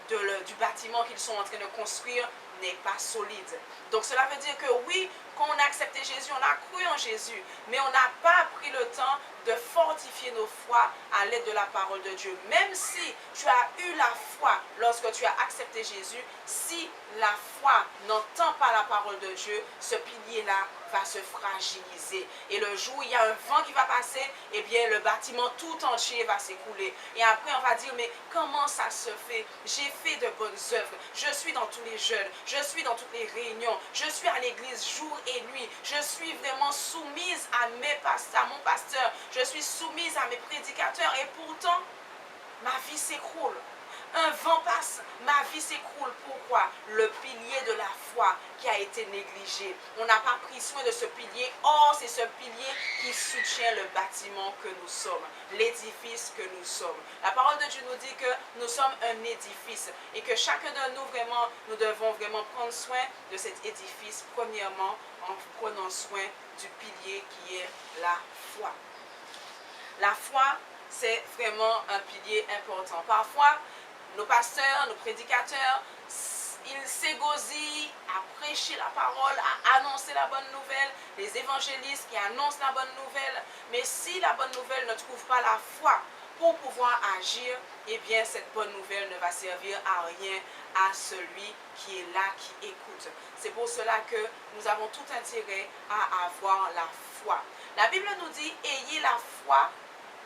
du bâtiment qu'ils sont en train de construire n'est pas solide. Donc cela veut dire que oui, quand on a accepté Jésus, on a cru en Jésus, mais on n'a pas pris le temps de fortifier nos foi à l'aide de la parole de Dieu. Même si tu as eu la foi lorsque tu as accepté Jésus, si la foi n'entend pas la parole de Dieu, ce pilier-là va se fragiliser. Et le jour où il y a un vent qui va passer, eh bien le bâtiment tout entier va s'écrouler. Et après on va dire, mais comment ça se fait? J'ai fait de bonnes œuvres, je suis dans tous les jeûnes, je suis dans toutes les réunions, je suis à l'église jour et nuit, je suis vraiment soumise à mon pasteur, je suis soumise à mes prédicateurs et pourtant, ma vie s'écroule. Un vent passe, ma vie s'écroule. Pourquoi? Le pilier de la foi qui a été négligé. On n'a pas pris soin de ce pilier. Or, c'est ce pilier qui soutient le bâtiment que nous sommes, l'édifice que nous sommes. La parole de Dieu nous dit que nous sommes un édifice et que chacun de nous, vraiment, nous devons vraiment prendre soin de cet édifice, premièrement, en prenant soin du pilier qui est la foi. La foi, c'est vraiment un pilier important. Parfois, nos pasteurs, nos prédicateurs, ils s'égosillent à prêcher la parole, à annoncer la bonne nouvelle, les évangélistes qui annoncent la bonne nouvelle. Mais si la bonne nouvelle ne trouve pas la foi pour pouvoir agir, eh bien cette bonne nouvelle ne va servir à rien à celui qui est là, qui écoute. C'est pour cela que nous avons tout intérêt à avoir la foi. La Bible nous dit, ayez la foi.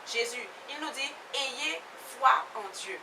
Jésus, il nous dit, ayez foi en Dieu.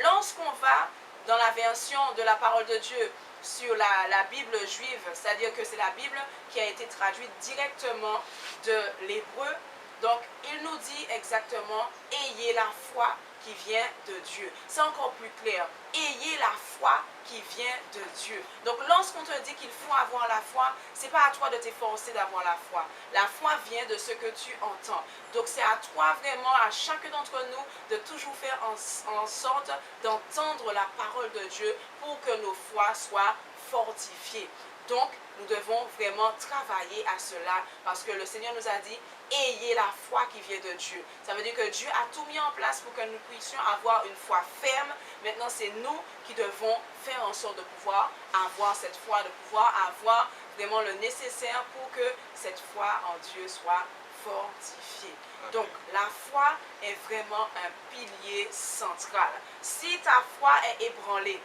Lorsqu'on va dans la version de la parole de Dieu sur la Bible juive, c'est-à-dire que c'est la Bible qui a été traduite directement de l'hébreu, donc il nous dit exactement, ayez la foi qui vient de Dieu. C'est encore plus clair. Ayez la foi qui vient de Dieu. Donc lorsqu'on te dit qu'il faut avoir la foi, ce n'est pas à toi de t'efforcer d'avoir la foi. La foi vient de ce que tu entends. Donc c'est à toi vraiment, à chacun d'entre nous, de toujours faire en sorte d'entendre la parole de Dieu pour que nos foi soient fortifiées. Donc nous devons vraiment travailler à cela parce que le Seigneur nous a dit, ayez la foi qui vient de Dieu. Ça veut dire que Dieu a tout mis en place pour que nous puissions avoir une foi ferme. Maintenant, c'est nous qui devons faire en sorte de pouvoir avoir cette foi, de pouvoir avoir vraiment le nécessaire pour que cette foi en Dieu soit fortifiée. Donc, la foi est vraiment un pilier central. Si ta foi est ébranlée,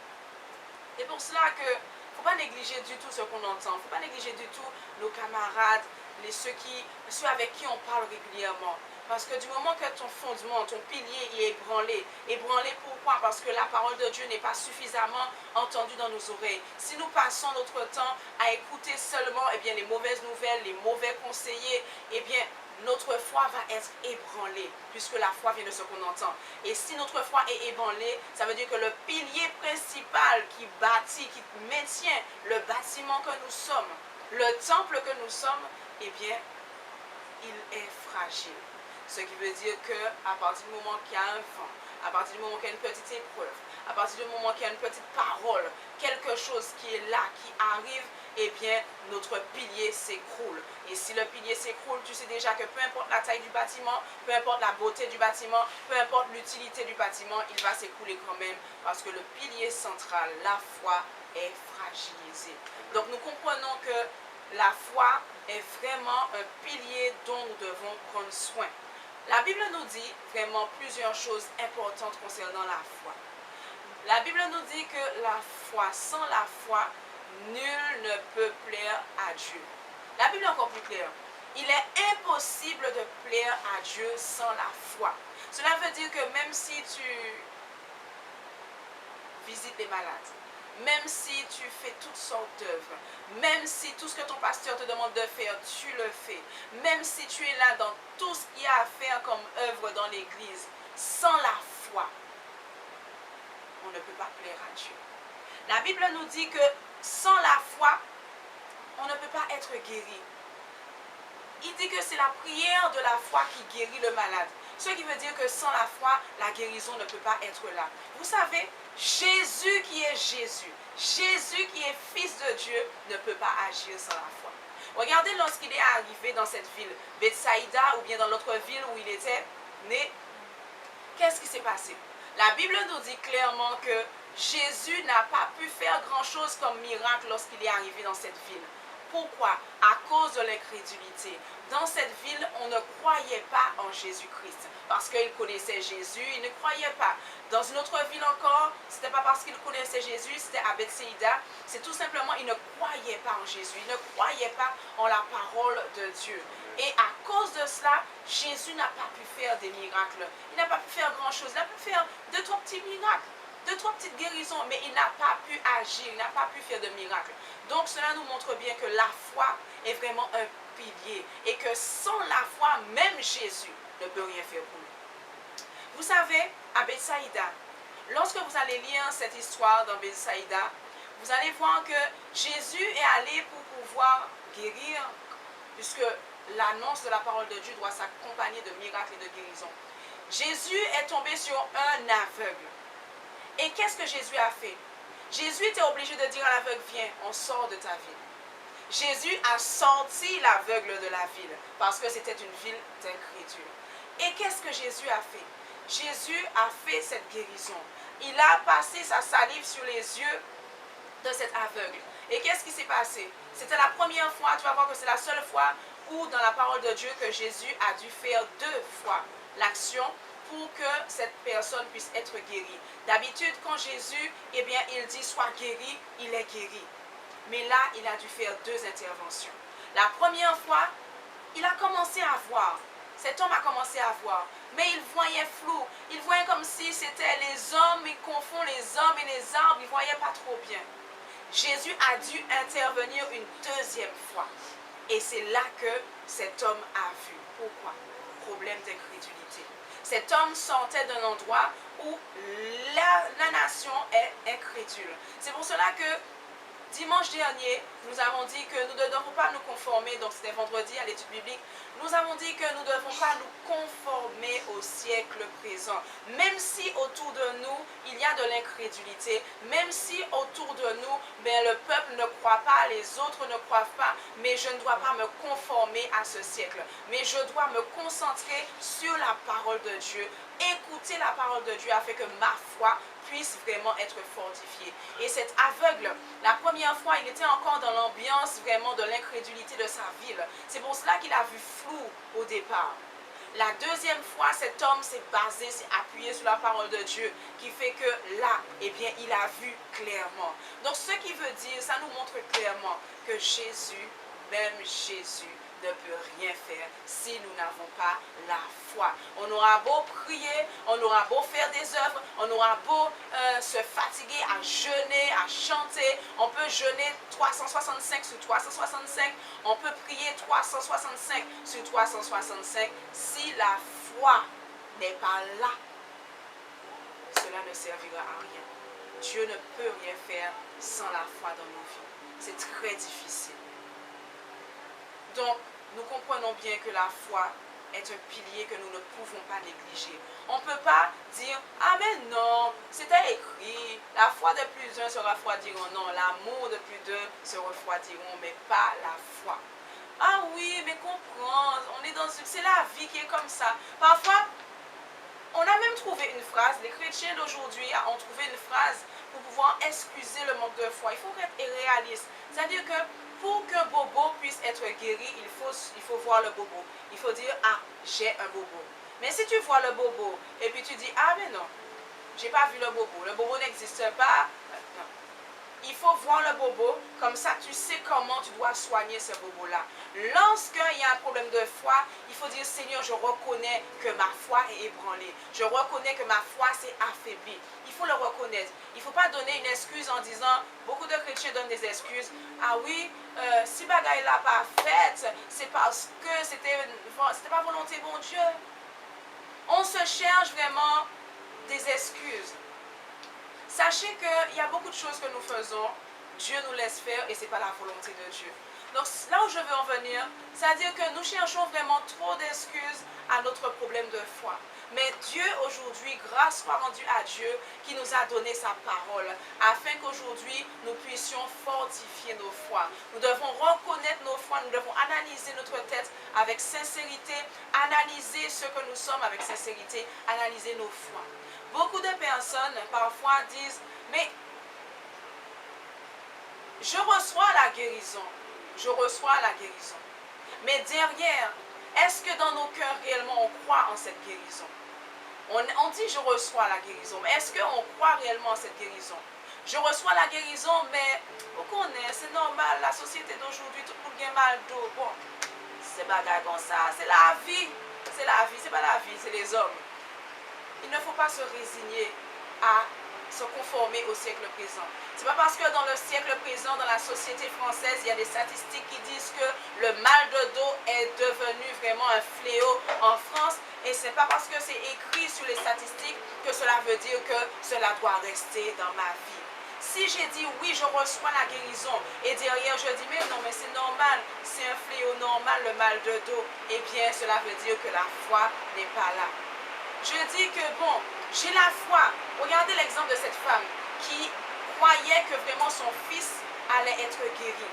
c'est pour cela que il ne faut pas négliger du tout ce qu'on entend. Il ne faut pas négliger du tout nos camarades, ceux avec qui on parle régulièrement. Parce que du moment que ton fondement, ton pilier est ébranlé, ébranlé pourquoi? Parce que la parole de Dieu n'est pas suffisamment entendue dans nos oreilles. Si nous passons notre temps à écouter seulement les mauvaises nouvelles, les mauvais conseillers, notre foi va être ébranlée, puisque la foi vient de ce qu'on entend. Et si notre foi est ébranlée, ça veut dire que le pilier principal qui bâtit, qui maintient le bâtiment que nous sommes, le temple que nous sommes, il est fragile. Ce qui veut dire qu'à partir du moment qu'il y a un vent, à partir du moment qu'il y a une petite épreuve, à partir du moment qu'il y a une petite parole, quelque chose qui est là, qui arrive, notre pilier s'écroule. Et si le pilier s'écroule, tu sais déjà que peu importe la taille du bâtiment, peu importe la beauté du bâtiment, peu importe l'utilité du bâtiment, il va s'écrouler quand même parce que le pilier central, la foi, est fragilisé. Donc nous comprenons que la foi est vraiment un pilier dont nous devons prendre soin. La Bible nous dit vraiment plusieurs choses importantes concernant la foi. La Bible nous dit que la foi, sans la foi, nul ne peut plaire à Dieu. La Bible est encore plus claire. Il est impossible de plaire à Dieu sans la foi. Cela veut dire que même si tu visites les malades, même si tu fais toutes sortes d'œuvres, même si tout ce que ton pasteur te demande de faire, tu le fais, même si tu es là dans tout ce qu'il y a à faire comme œuvre dans l'église, sans la foi, on ne peut pas plaire à Dieu. La Bible nous dit que sans la foi, on ne peut pas être guéri. Il dit que c'est la prière de la foi qui guérit le malade. Ce qui veut dire que sans la foi, la guérison ne peut pas être là. Vous savez, Jésus qui est Jésus, Jésus qui est Fils de Dieu, ne peut pas agir sans la foi. Regardez lorsqu'il est arrivé dans cette ville, Bethsaïda, ou bien dans l'autre ville où il était né, qu'est-ce qui s'est passé? La Bible nous dit clairement que Jésus n'a pas pu faire grand-chose comme miracle lorsqu'il est arrivé dans cette ville. Pourquoi? À cause de l'incrédulité. Dans cette ville, on ne croyait pas en Jésus-Christ. Parce qu'ils connaissaient Jésus, ils ne croyaient pas. Dans une autre ville encore, ce n'était pas parce qu'ils connaissaient Jésus, c'était à Bethsaïda. C'est tout simplement, ils ne croyaient pas en Jésus. Ils ne croyaient pas en la parole de Dieu. Et à cause de cela, Jésus n'a pas pu faire des miracles. Il n'a pas pu faire grand-chose. Il a pu faire 2-3 petits miracles, 2-3 petites guérisons, mais il n'a pas pu agir, il n'a pas pu faire de miracles. Donc cela nous montre bien que la foi est vraiment un pilier et que sans la foi, même Jésus ne peut rien faire pour nous. Vous savez, à Bethsaïda, lorsque vous allez lire cette histoire dans Bethsaïda, vous allez voir que Jésus est allé pour pouvoir guérir, puisque l'annonce de la parole de Dieu doit s'accompagner de miracles et de guérisons. Jésus est tombé sur un aveugle. Et qu'est-ce que Jésus a fait? Jésus était obligé de dire à l'aveugle, viens, on sort de ta ville. Jésus a sorti l'aveugle de la ville, parce que c'était une ville d'incrédules. Et qu'est-ce que Jésus a fait? Jésus a fait cette guérison. Il a passé sa salive sur les yeux de cet aveugle. Et qu'est-ce qui s'est passé? C'était la première fois, tu vas voir que c'est la seule fois où dans la parole de Dieu que Jésus a dû faire 2 fois l'action pour que cette personne puisse être guérie. D'habitude, quand Jésus, eh bien, il dit sois guéri, il est guéri. Mais là, il a dû faire 2 interventions. La première fois, il a commencé à voir. Cet homme a commencé à voir. Mais il voyait flou. Il voyait comme si c'était les hommes, il confond les hommes et les arbres, il ne voyait pas trop bien. Jésus a dû intervenir une 2e fois. Et c'est là que cet homme a vu. Pourquoi? Problème d'incrédulité. Cet homme sortait d'un endroit où la nation est incrédule. C'est pour cela que dimanche dernier, nous avons dit que nous ne devons pas nous conformer, donc c'était vendredi à l'étude biblique, nous avons dit que nous ne devons pas nous conformer au siècle présent. Même si autour de nous, il y a de l'incrédulité, même si autour de nous, le peuple ne croit pas, les autres ne croient pas, mais je ne dois pas me conformer à ce siècle. Mais je dois me concentrer sur la parole de Dieu, écouter la parole de Dieu afin que ma foi puisse vraiment être fortifiée. Et cet aveugle, la première fois, il était encore dans l'ambiance vraiment de l'incrédulité de sa ville. C'est pour cela qu'il a vu flou au départ. La 2e fois, cet homme s'est basé, s'est appuyé sur la parole de Dieu, qui fait que là, eh bien, il a vu clairement. Donc, ce qui veut dire, ça nous montre clairement que Jésus, même Jésus, ne peut rien faire si nous n'avons pas la foi. On aura beau prier, on aura beau faire des œuvres, on aura beau se fatiguer à jeûner, à chanter. On peut jeûner 365 sur 365, on peut prier 365 sur 365. Si la foi n'est pas là, cela ne servira à rien. Dieu ne peut rien faire sans la foi dans nos vies. C'est très difficile. Donc, nous comprenons bien que la foi est un pilier que nous ne pouvons pas négliger. On ne peut pas dire, ah mais non, c'était écrit, la foi de plus d'un se refroidiront. Non, l'amour de plus d'un se refroidiront, mais pas la foi. Ah oui, mais comprends, c'est la vie qui est comme ça. Parfois, on a même trouvé une phrase, les chrétiens d'aujourd'hui ont trouvé une phrase pour pouvoir excuser le manque de foi. Il faut être réaliste. C'est-à-dire que pour qu'un bobo puisse être guéri, il faut voir le bobo. Il faut dire, ah, j'ai un bobo. Mais si tu vois le bobo et puis tu dis, ah mais non, j'ai pas vu le bobo n'existe pas. Non. Il faut voir le bobo, comme ça tu sais comment tu dois soigner ce bobo-là. Lorsqu'il y a un problème de foi, il faut dire, Seigneur, je reconnais que ma foi est ébranlée. Je reconnais que ma foi s'est affaiblie. Il faut le reconnaître. Il ne faut pas donner une excuse en disant, beaucoup de chrétiens donnent des excuses. Ah oui, si bagaille l'a pas faite, c'est parce que c'était pas volonté bon Dieu. On se cherche vraiment des excuses. Sachez qu'il y a beaucoup de choses que nous faisons, Dieu nous laisse faire et ce n'est pas la volonté de Dieu. Donc là où je veux en venir, c'est-à-dire que nous cherchons vraiment trop d'excuses à notre problème de foi. Mais Dieu aujourd'hui, grâce soit rendue à Dieu qui nous a donné sa parole, afin qu'aujourd'hui nous puissions fortifier nos foi. Nous devons reconnaître nos foi, nous devons analyser notre tête avec sincérité, analyser ce que nous sommes avec sincérité, analyser nos foi. Beaucoup de personnes parfois disent, Mais je reçois la guérison. Je reçois la guérison. Mais derrière, est-ce que dans nos cœurs réellement on croit en cette guérison? On dit je reçois la guérison, mais est-ce qu'on croit réellement en cette guérison? Je reçois la guérison, mais vous connaissez, c'est normal, la société d'aujourd'hui, tout le monde a mal d'eau. Bon, c'est bagaille comme ça, c'est la vie. C'est la vie, c'est pas la vie, c'est les hommes. Il ne faut pas se résigner à se conformer au siècle présent. C'est pas parce que dans le siècle présent, dans la société française, il y a des statistiques qui disent que le mal de dos est devenu vraiment un fléau en France. Et c'est pas parce que c'est écrit sur les statistiques que cela veut dire que cela doit rester dans ma vie. Si j'ai dit oui, je reçois la guérison, et derrière je dis mais non, mais c'est normal, c'est un fléau normal, le mal de dos, eh bien cela veut dire que la foi n'est pas là. Je dis que bon, j'ai la foi. Regardez l'exemple de cette femme qui croyait que vraiment son fils allait être guéri.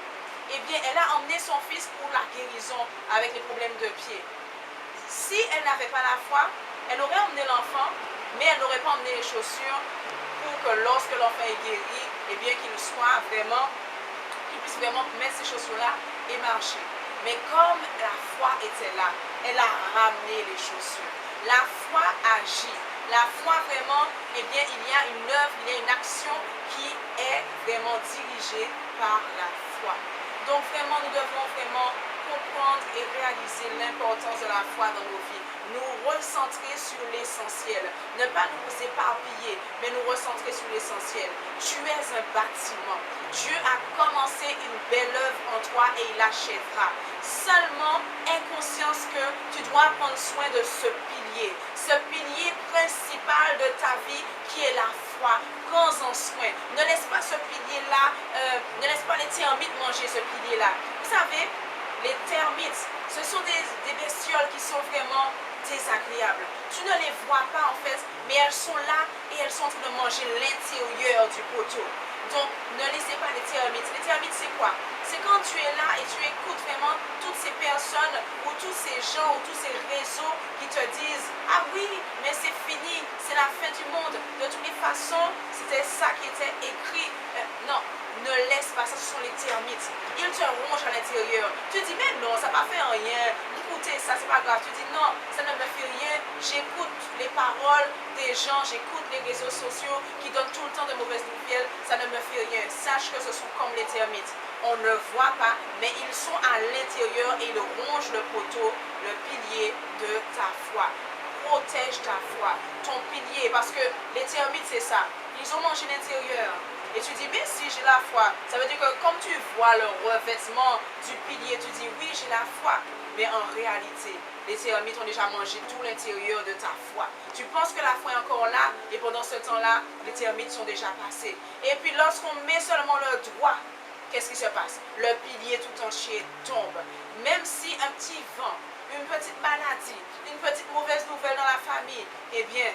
Eh bien, elle a emmené son fils pour la guérison avec les problèmes de pied. Si elle n'avait pas la foi, elle aurait emmené l'enfant, mais elle n'aurait pas emmené les chaussures pour que lorsque l'enfant est guéri, eh bien qu'il puisse vraiment mettre ces chaussures-là et marcher. Mais comme la foi était là, elle a ramené les chaussures. La foi agit. La foi vraiment, eh bien, il y a une œuvre, il y a une action qui est vraiment dirigée par la foi. Donc vraiment, nous devons vraiment comprendre et réaliser l'importance de la foi dans nos vies. Nous recentrer sur l'essentiel. Ne pas nous éparpiller, mais nous recentrer sur l'essentiel. Tu es un bâtiment. Dieu a commencé une belle œuvre en toi et il l'achèvera. Seulement, aie conscience que tu dois prendre soin de ce pilier principal de ta vie qui est la foi. Prends-en soin. Ne laisse pas ce pilier-là, ne laisse pas les termites manger ce pilier-là. Vous savez, les termites, ce sont des bestioles qui sont vraiment désagréables. Tu ne les vois pas en fait, mais elles sont là et elles sont en train de manger l'intérieur du poteau. Donc, ne laissez pas les termites. Les termites, c'est quoi? C'est quand tu es là et tu écoutes vraiment toutes ces personnes ou tous ces gens ou tous ces réseaux qui te disent « Ah oui, mais c'est fini, c'est la fin du monde. De toutes les façons, c'était ça qui était écrit. » Non, ne laisse pas ça, ce sont les termites. Ils te rongent à l'intérieur. Tu dis « Mais non, ça n'a pas fait rien. Écoutez, ça, c'est pas grave. » Tu dis « Non, ça ne me fait rien. J'écoute les paroles des gens, j'écoute les réseaux sociaux qui donnent tout le temps de mauvaises nouvelles. Ça ne me fait rien. » Sache que ce sont comme les termites. On ne voit pas, mais ils sont à l'intérieur et ils rongent le poteau, le pilier de ta foi. Protège ta foi, ton pilier, parce que les termites, c'est ça. Ils ont mangé l'intérieur. Et tu dis, mais si j'ai la foi, ça veut dire que comme tu vois le revêtement du pilier, tu dis, oui, j'ai la foi. Mais en réalité, les termites ont déjà mangé tout l'intérieur de ta foi. Tu penses que la foi est encore là, et pendant ce temps-là, les termites sont déjà passés. Et puis lorsqu'on met seulement le doigt, qu'est-ce qui se passe? Le pilier tout entier tombe. Même si un petit vent, une petite maladie, une petite mauvaise nouvelle dans la famille, eh bien,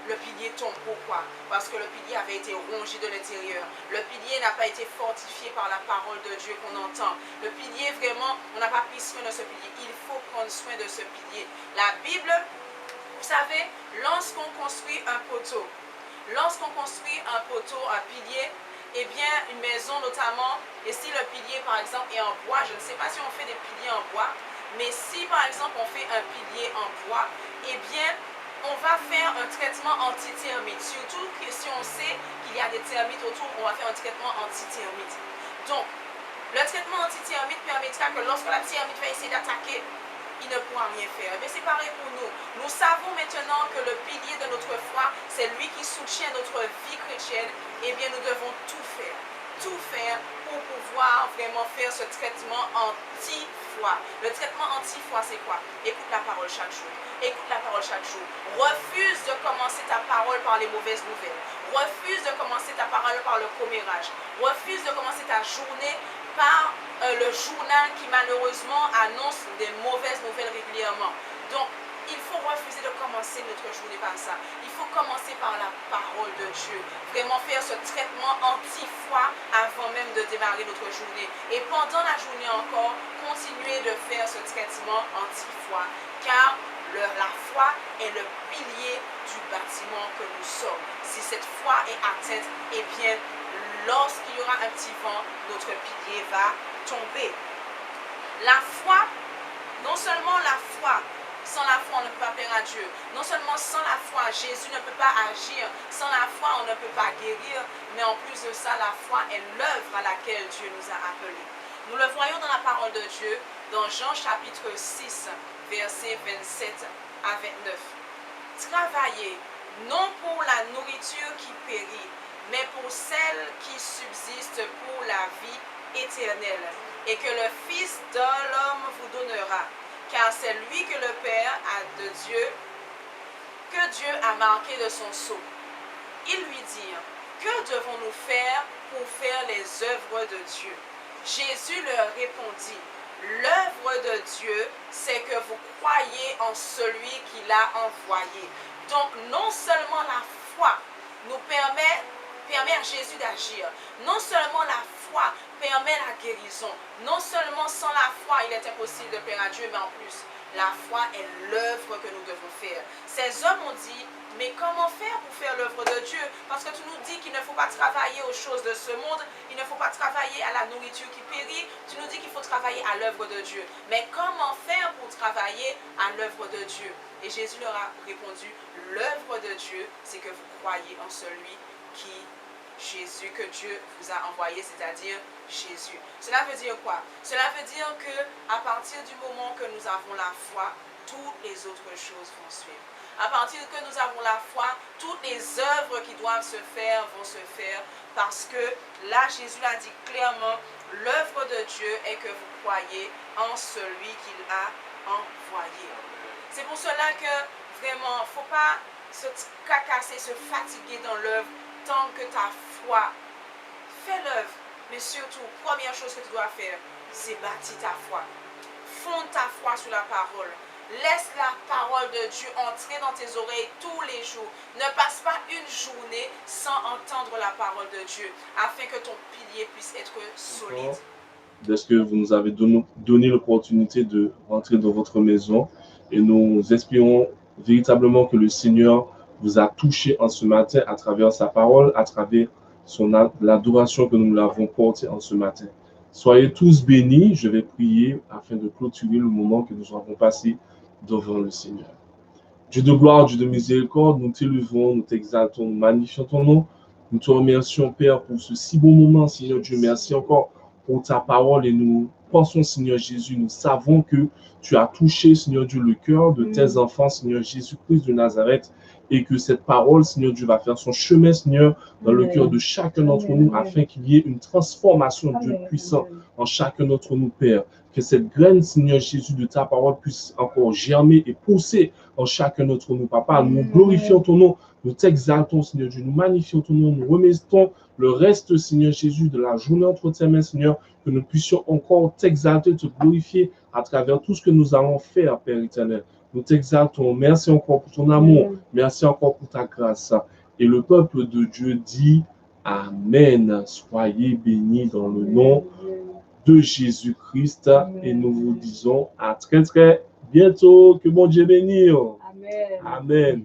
le pilier tombe. Pourquoi? Parce que le pilier avait été rongé de l'intérieur. Le pilier n'a pas été fortifié par la parole de Dieu qu'on entend. Le pilier, vraiment, on n'a pas pris soin de ce pilier. Il faut prendre soin de ce pilier. La Bible, vous savez, lorsqu'on construit un poteau, un pilier, eh bien, une maison notamment, et si le pilier, par exemple, est en bois, je ne sais pas si on fait des piliers en bois, mais si, par exemple, on fait un pilier en bois, eh bien, on va faire un traitement anti-termite. Surtout que si on sait qu'il y a des termites autour, on va faire un traitement anti-termite. Donc, le traitement anti-termite permettra que lorsque la termite va essayer d'attaquer, il ne pourra rien faire. Mais c'est pareil pour nous. Nous savons maintenant que le pilier de notre foi, c'est lui qui soutient notre vie chrétienne. Eh bien, nous devons tout faire pour pouvoir vraiment faire ce traitement anti-foi. Le traitement anti-foi, c'est quoi? Écoute la parole chaque jour. Écoute la parole chaque jour. Refuse de commencer ta parole par les mauvaises nouvelles. Refuse de commencer ta parole par le commérage. Refuse de commencer ta journée par le journal qui malheureusement annonce des mauvaises nouvelles régulièrement. Donc, il faut refuser de commencer notre journée par ça. Il faut commencer par la parole de Dieu. Vraiment faire ce traitement anti-foi avant même de démarrer notre journée. Et pendant la journée encore, continuer de faire ce traitement anti-foi, car la foi est le pilier du bâtiment que nous sommes. Si cette foi est atteinte, eh bien, lorsqu'il y aura un petit vent, notre pilier va tomber. La foi, non seulement la foi, sans la foi, on ne peut pas plaire à Dieu. Non seulement sans la foi, Jésus ne peut pas agir. Sans la foi, on ne peut pas guérir. Mais en plus de ça, la foi est l'œuvre à laquelle Dieu nous a appelés. Nous le voyons dans la parole de Dieu, dans Jean chapitre 6, versets 27 à 29. Travaillez, non pour la nourriture qui périt, mais pour celle qui subsiste pour la vie éternelle, et que le Fils de l'homme vous donnera. Car c'est lui que le Père a de Dieu, que Dieu a marqué de son sceau. Ils lui dirent, que devons-nous faire pour faire les œuvres de Dieu? Jésus leur répondit, l'œuvre de Dieu, c'est que vous croyez en celui qui l'a envoyé. Donc non seulement la foi nous permet à Jésus d'agir, non seulement la foi permet la guérison, non seulement sans la foi il est impossible de plaire à Dieu, mais en plus la foi est l'œuvre que nous devons faire. Ces hommes ont dit, mais comment faire pour faire l'œuvre de Dieu? Parce que tu nous dis qu'il ne faut pas travailler aux choses de ce monde, il ne faut pas travailler à la nourriture qui périt, tu nous dis qu'il faut travailler à l'œuvre de Dieu. Mais comment faire pour travailler à l'œuvre de Dieu? Et Jésus leur a répondu, l'œuvre de Dieu, c'est que vous croyez en celui qui, Jésus, que Dieu vous a envoyé, c'est-à-dire Jésus. Cela veut dire quoi? Cela veut dire que à partir du moment que nous avons la foi, toutes les autres choses vont suivre. À partir que nous avons la foi, toutes les œuvres qui doivent se faire vont se faire, parce que là, Jésus l'a dit clairement, l'œuvre de Dieu est que vous croyez en celui qu'il a envoyé. C'est pour cela que vraiment, il ne faut pas se cacasser, se fatiguer dans l'œuvre tant que ta foi. Fais l'œuvre, mais surtout, première chose que tu dois faire, c'est bâtir ta foi. Fonde ta foi sur la parole. Laisse la parole de Dieu entrer dans tes oreilles tous les jours. Ne passe pas une journée sans entendre la parole de Dieu, afin que ton pilier puisse être solide. Est-ce que vous nous avez donné l'opportunité de rentrer dans votre maison, et nous espérons véritablement que le Seigneur vous a touché en ce matin à travers sa parole, à travers l'adoration que nous l'avons portée en ce matin. Soyez tous bénis. Je vais prier afin de clôturer le moment que nous avons passé devant le Seigneur. Dieu de gloire, Dieu de miséricorde, nous t'élevons, nous t'exaltons, nous magnifions ton nom. Nous te remercions, Père, pour ce si bon moment, Seigneur Dieu. Merci encore pour ta parole, et nous pensons, Seigneur Jésus, nous savons que tu as touché, Seigneur Dieu, le cœur de tes enfants, Seigneur Jésus-Christ de Nazareth, et que cette parole, Seigneur Dieu, va faire son chemin, Seigneur, dans le cœur de chacun d'entre nous, afin qu'il y ait une transformation, Dieu puissant, en chacun d'entre nous, Père. Que cette graine, Seigneur Jésus, de ta parole puisse encore germer et pousser en chacun d'entre nous, Papa. Nous glorifions ton nom, nous t'exaltons, Seigneur Dieu, nous magnifions ton nom, nous remettons le reste, Seigneur Jésus, de la journée entre tes mains, Seigneur, que nous puissions encore t'exalter, te glorifier à travers tout ce que nous allons faire, Père éternel. Nous t'exaltons. Merci encore pour ton amour. Merci encore pour ta grâce. Et le peuple de Dieu dit Amen. Soyez bénis dans le nom de Jésus-Christ. Et nous vous disons à très très bientôt. Que bon Dieu bénisse. Amen. Amen.